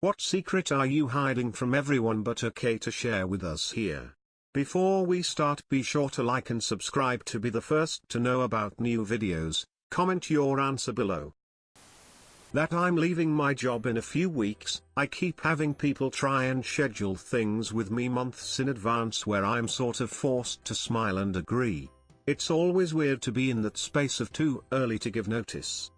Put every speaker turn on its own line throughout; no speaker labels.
What secret are you hiding from everyone but okay to share with us here? Before we start, be sure to like and subscribe to be the first to know about new videos. Comment your answer below. That I'm leaving my job in a few weeks. I keep having people try and schedule things with me months in advance where I'm sort of forced to smile and agree. It's always weird to be in that space of too early to give notice.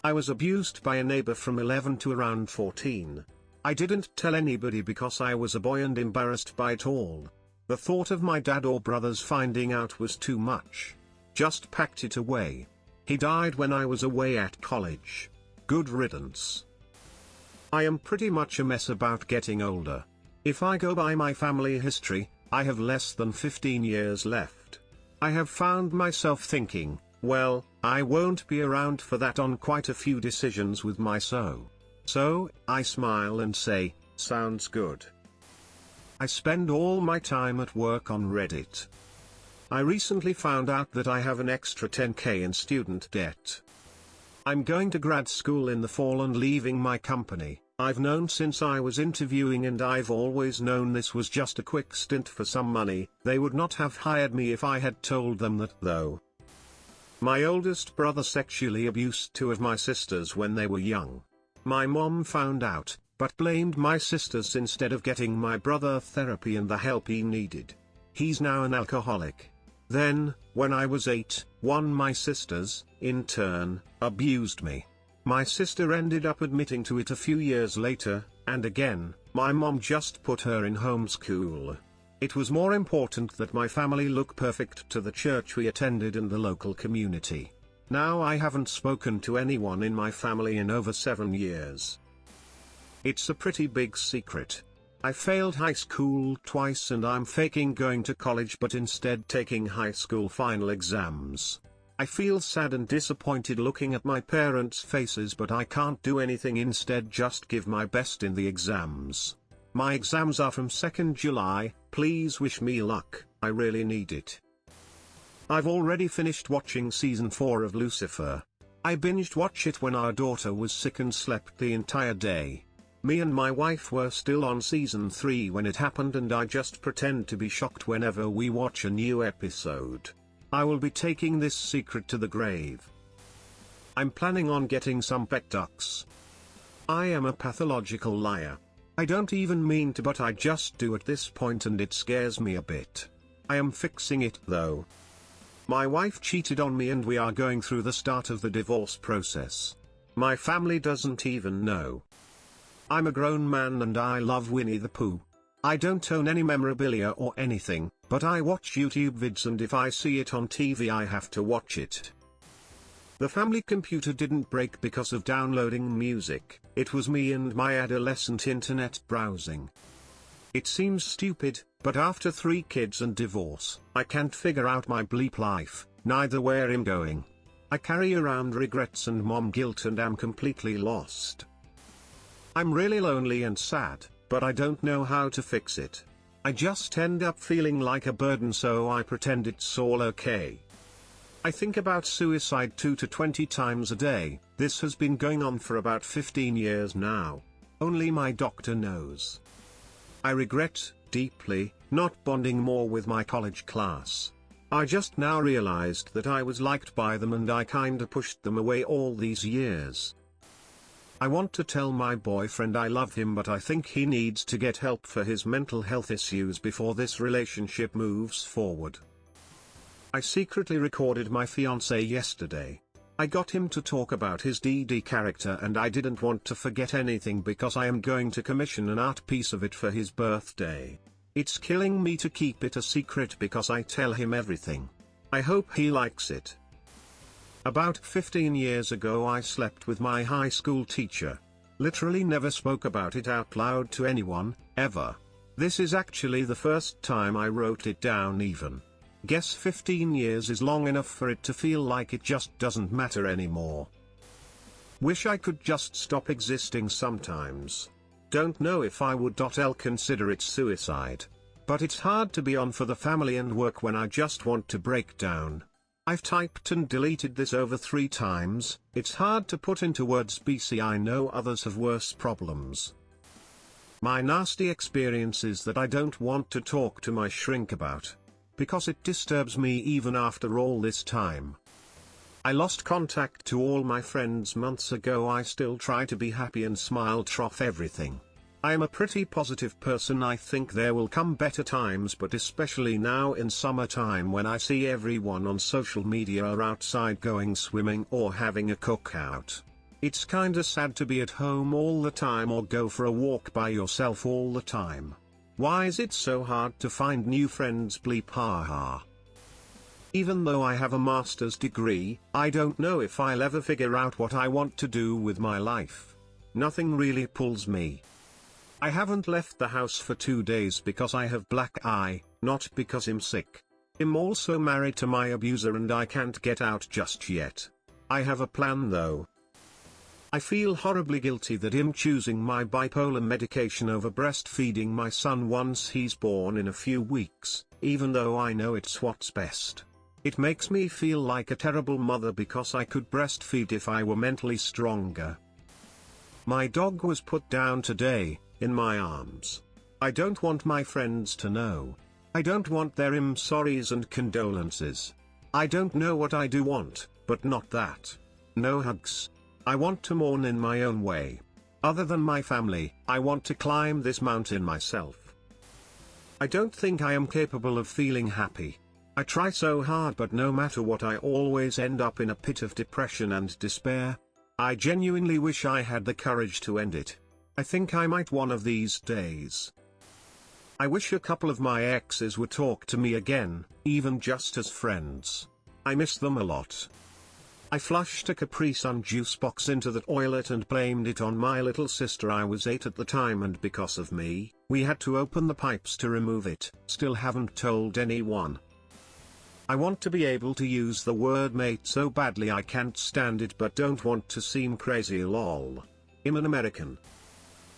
I was abused by a neighbor from 11 to around 14. I didn't tell anybody because I was a boy and embarrassed by it all. The thought of my dad or brothers finding out was too much. Just packed it away. He died when I was away at college. Good riddance. I am pretty much a mess about getting older. If I go by my family history, I have less than 15 years left. I have found myself thinking, well, I won't be around for that on quite a few decisions with my so I smile and say, sounds good. I spend all my time at work on Reddit. I recently found out that I have an extra 10k in student debt. I'm going to grad school in the fall and leaving my company. I've known since I was interviewing, and I've always known this was just a quick stint for some money. They would not have hired me if I had told them that, though. My oldest brother sexually abused two of my sisters when they were young. My mom found out, but blamed my sisters instead of getting my brother therapy and the help he needed. He's now an alcoholic. Then, when I was 8, one of my sisters, in turn, abused me. My sister ended up admitting to it a few years later, and again, my mom just put her in homeschool. It was more important that my family look perfect to the church we attended and the local community. Now I haven't spoken to anyone in my family in over 7 years. It's a pretty big secret. I failed high school twice and I'm faking going to college but instead taking high school final exams. I feel sad and disappointed looking at my parents' faces, but I can't do anything, instead just give my best in the exams. My exams are from 2nd July, please wish me luck, I really need it. I've already finished watching season 4 of Lucifer. I binged watched it when our daughter was sick and slept the entire day. Me and my wife were still on season 3 when it happened, and I just pretend to be shocked whenever we watch a new episode. I will be taking this secret to the grave. I'm planning on getting some pet ducks. I am a pathological liar. I don't even mean to, but I just do at this point, and it scares me a bit. I am fixing it though. My wife cheated on me and we are going through the start of the divorce process. My family doesn't even know. I'm a grown man and I love Winnie the Pooh. I don't own any memorabilia or anything, but I watch YouTube vids, and if I see it on TV I have to watch it. The family computer didn't break because of downloading music, it was me and my adolescent internet browsing. It seems stupid, but after 3 kids and divorce, I can't figure out my bleep life, neither where I'm going. I carry around regrets and mom guilt and am completely lost. I'm really lonely and sad, but I don't know how to fix it. I just end up feeling like a burden, so I pretend it's all okay. I think about suicide 2 to 20 times a day. This has been going on for about 15 years now. Only my doctor knows. I regret, deeply, not bonding more with my college class. I just now realized that I was liked by them and I kinda pushed them away all these years. I want to tell my boyfriend I love him, but I think he needs to get help for his mental health issues before this relationship moves forward. I secretly recorded my fiancé yesterday. I got him to talk about his DD character and I didn't want to forget anything because I am going to commission an art piece of it for his birthday. It's killing me to keep it a secret because I tell him everything. I hope he likes it. About 15 years ago I slept with my high school teacher. Literally never spoke about it out loud to anyone, ever. This is actually the first time I wrote it down even. Guess 15 years is long enough for it to feel like it just doesn't matter anymore. Wish I could just stop existing sometimes. Don't know if I would. L consider it suicide. But it's hard to be on for the family and work when I just want to break down. I've typed and deleted this over 3 times, it's hard to put into words. BC, I know others have worse problems. My nasty experience is that I don't want to talk to my shrink about, because it disturbs me even after all this time. I lost contact to all my friends months ago. I still try to be happy and smile through everything. I am a pretty positive person. I think there will come better times, but especially now in summertime when I see everyone on social media are outside going swimming or having a cookout. It's kinda sad to be at home all the time or go for a walk by yourself all the time. Why is it so hard to find new friends? Bleep haha. Even though I have a master's degree, I don't know if I'll ever figure out what I want to do with my life. Nothing really pulls me. I haven't left the house for 2 days because I have black eye, not because I'm sick. I'm also married to my abuser and I can't get out just yet. I have a plan though. I feel horribly guilty that I'm choosing my bipolar medication over breastfeeding my son once he's born in a few weeks, even though I know it's what's best. It makes me feel like a terrible mother because I could breastfeed if I were mentally stronger. My dog was put down today, in my arms. I don't want my friends to know. I don't want their sorries and condolences. I don't know what I do want, but not that. No hugs. I want to mourn in my own way. Other than my family, I want to climb this mountain myself. I don't think I am capable of feeling happy. I try so hard, but no matter what I always end up in a pit of depression and despair. I genuinely wish I had the courage to end it. I think I might one of these days. I wish a couple of my exes would talk to me again, even just as friends. I miss them a lot. I flushed a Capri Sun juice box into the toilet and blamed it on my little sister. I was 8 at the time and because of me, we had to open the pipes to remove it. Still haven't told anyone. I want to be able to use the word mate so badly. I can't stand it but don't want to seem crazy. Lol. I'm an American.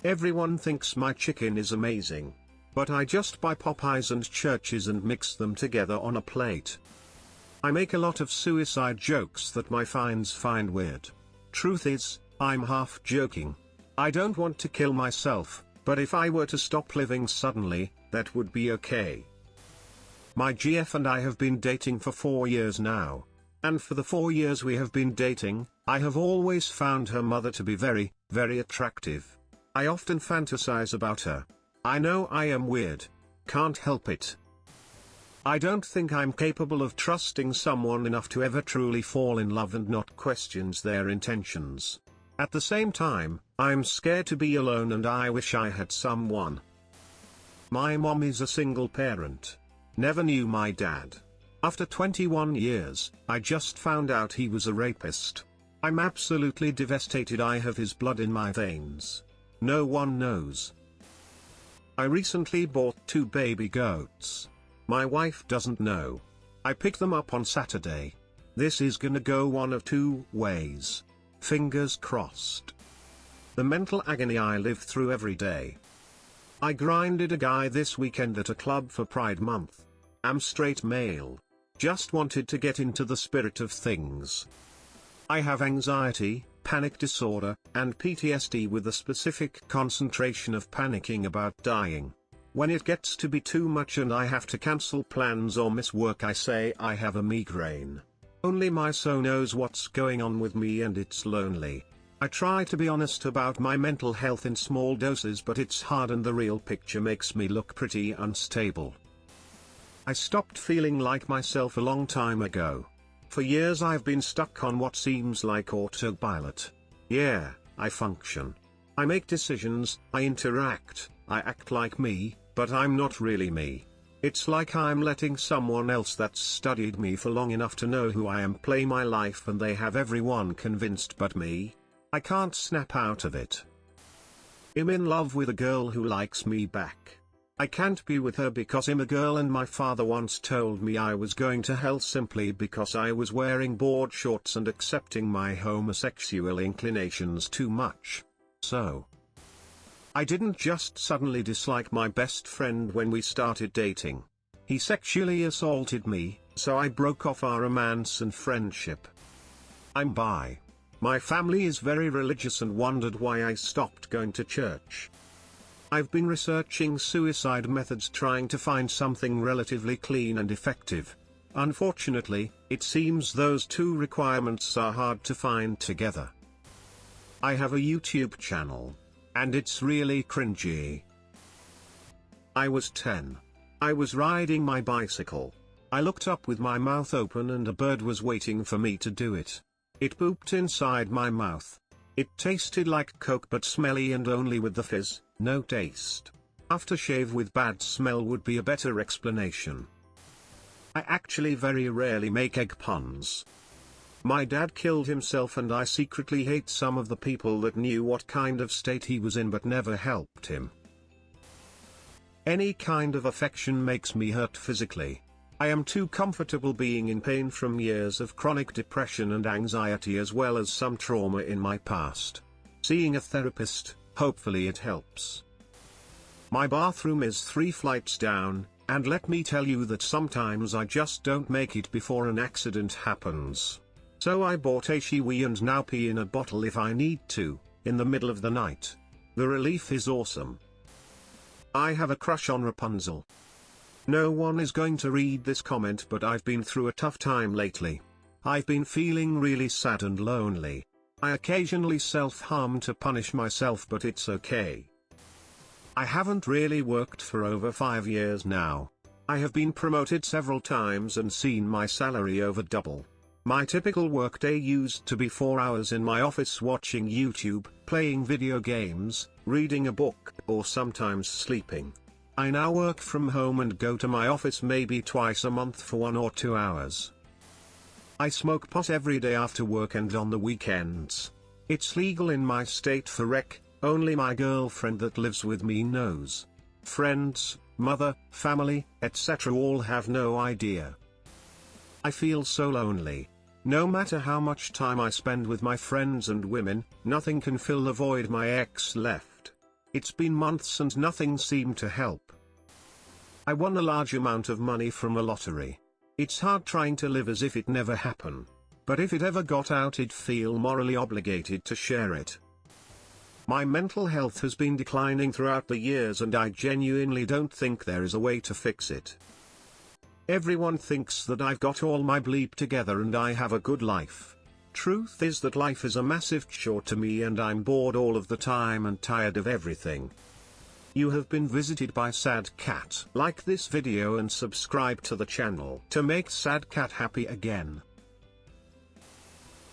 Everyone thinks my chicken is amazing. But I just buy Popeyes and Churches and mix them together on a plate. I make a lot of suicide jokes that my fans find weird. Truth is, I'm half joking. I don't want to kill myself, but if I were to stop living suddenly, that would be okay. My GF and I have been dating for 4 years now. And for the 4 years we have been dating, I have always found her mother to be very, very attractive. I often fantasize about her. I know I am weird. Can't help it. I don't think I'm capable of trusting someone enough to ever truly fall in love and not question their intentions. At the same time, I'm scared to be alone and I wish I had someone. My mom is a single parent. Never knew my dad. After 21 years, I just found out he was a rapist. I'm absolutely devastated. I have his blood in my veins. No one knows. I recently bought 2 baby goats. My wife doesn't know. I picked them up on Saturday. This is gonna go one of 2 ways. Fingers crossed. The mental agony I live through every day. I grinded a guy this weekend at a club for Pride Month. I'm straight male. Just wanted to get into the spirit of things. I have anxiety, panic disorder, and PTSD with a specific concentration of panicking about dying. When it gets to be too much and I have to cancel plans or miss work, I say I have a migraine. Only my soul knows what's going on with me and it's lonely. I try to be honest about my mental health in small doses, but it's hard and the real picture makes me look pretty unstable. I stopped feeling like myself a long time ago. For years I've been stuck on what seems like autopilot. Yeah, I function. I make decisions, I interact, I act like me, but I'm not really me. It's like I'm letting someone else that's studied me for long enough to know who I am play my life and they have everyone convinced but me. I can't snap out of it. I'm in love with a girl who likes me back. I can't be with her because I'm a girl and my father once told me I was going to hell simply because I was wearing board shorts and accepting my homosexual inclinations too much. So, I didn't just suddenly dislike my best friend when we started dating. He sexually assaulted me, So I broke off our romance and friendship. I'm bi. My family is very religious and wondered why I stopped going to church. I've been researching suicide methods trying to find something relatively clean and effective. Unfortunately, it seems those two requirements are hard to find together. I have a YouTube channel. And it's really cringy. I was 10. I was riding my bicycle. I looked up with my mouth open and a bird was waiting for me to do it. It pooped inside my mouth. It tasted like Coke but smelly and only with the fizz, no taste. Aftershave with bad smell would be a better explanation. I actually very rarely make egg puns. My dad killed himself and I secretly hate some of the people that knew what kind of state he was in but never helped him. Any kind of affection makes me hurt physically. I am too comfortable being in pain from years of chronic depression and anxiety as well as some trauma in my past. Seeing a therapist, hopefully it helps. My bathroom is 3 flights down, and let me tell you that sometimes I just don't make it before an accident happens. So I bought a shiwi and now pee in a bottle if I need to, in the middle of the night. The relief is awesome. I have a crush on Rapunzel. No one is going to read this comment but I've been through a tough time lately. I've been feeling really sad and lonely. I occasionally self-harm to punish myself but it's okay. I haven't really worked for over 5 years now. I have been promoted several times and seen my salary over double. My typical workday used to be 4 hours in my office watching YouTube, playing video games, reading a book, or sometimes sleeping. I now work from home and go to my office maybe twice a month for 1 or 2 hours. I smoke pot every day after work and on the weekends. It's legal in my state for rec, only my girlfriend that lives with me knows. Friends, mother, family, etc. all have no idea. I feel so lonely. No matter how much time I spend with my friends and women, nothing can fill the void my ex left. It's been months and nothing seemed to help. I won a large amount of money from a lottery. It's hard trying to live as if it never happened. But if it ever got out I'd feel morally obligated to share it. My mental health has been declining throughout the years and I genuinely don't think there is a way to fix it. Everyone thinks that I've got all my bleep together and I have a good life. Truth is that life is a massive chore to me and I'm bored all of the time and tired of everything. You have been visited by Sad Cat. Like this video and subscribe to the channel to make Sad Cat happy again.